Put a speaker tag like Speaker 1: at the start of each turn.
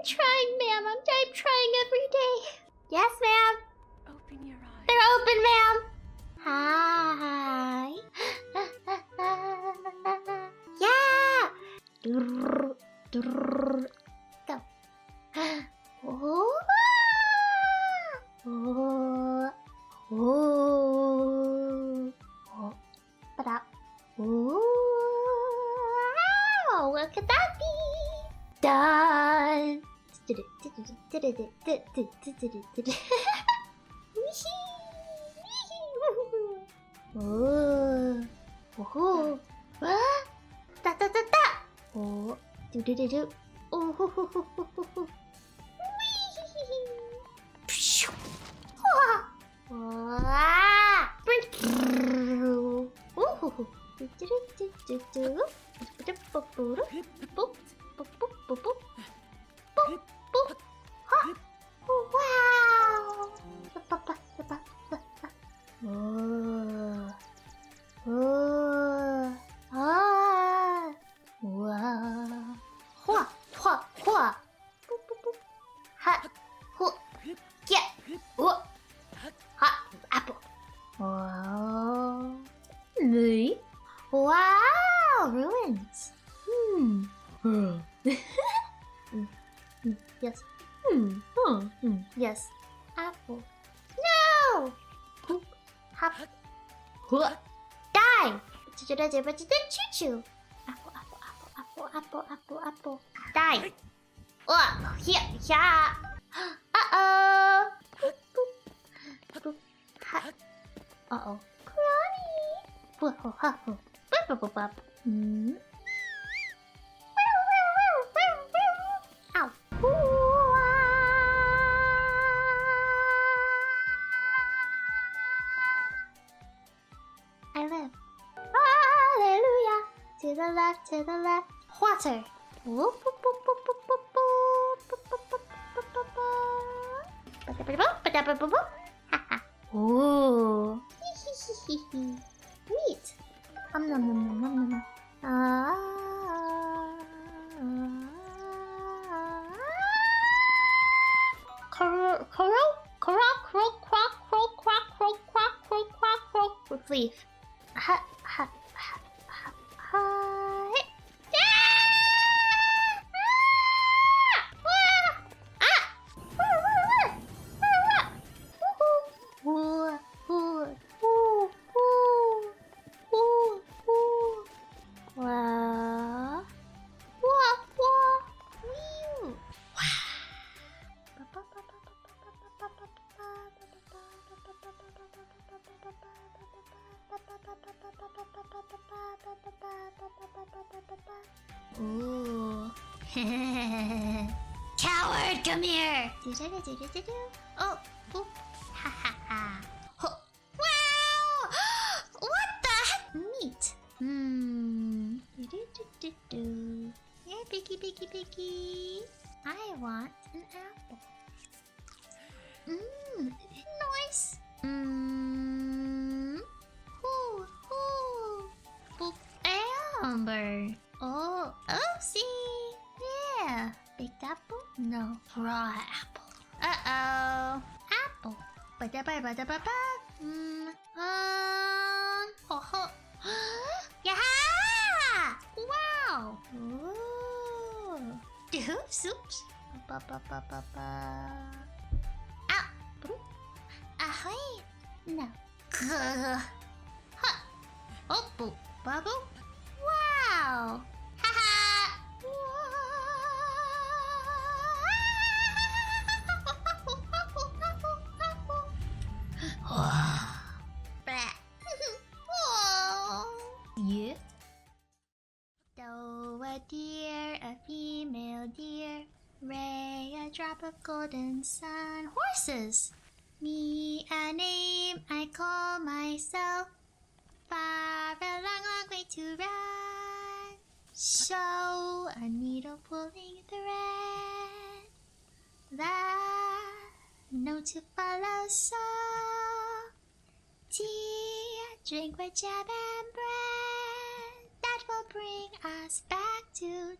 Speaker 1: trying, ma'am. I'm trying every day. Yes, ma'am.
Speaker 2: Open your eyes.
Speaker 1: They're open, ma'am. Hi. Yeah. Go. Oh. Oh. Oh. Oh. Ba-da. Oh. Wow. What could that be? Done. Oh. Oh. What? Da da da da. Oh. Do do do do. Oh. Ho ho ho ho ho ho. Wow, ruins. Yes. Yes. Apple. No. Poop. Hop. Die. Choo-choo. Apple. Apple. Die. Oh, here. Yeah. Uh-oh. Uh-oh. Ow. I live. Hallelujah. To the left. Water. Ooh. Neat. Nom. With leaf. Ooh. Coward, come here! Oh, boop. Ha ha ha. Wow! What the heck? Neat. Yeah, Piggy. I want an apple. Nice. Boop. Amber. Oh, see. Yeah. Baked apple? No. Raw apple. Uh-oh. Apple. Ba-da-ba-ba-da-ba-ba. Yeah! Wow! Ooh. Soups. Ba-ba-ba-ba-ba. Ah! Ahoy! No. Huh. Oh, boop. Bubble. Wow! Haha! Yeah. Though a deer, a female deer, Ray, a drop of golden sun. Horses! Me a name I call myself. Far a long way to run. So a needle pulling thread. The note to follow. So tea, drink with jam and bread. That will bring us back to do.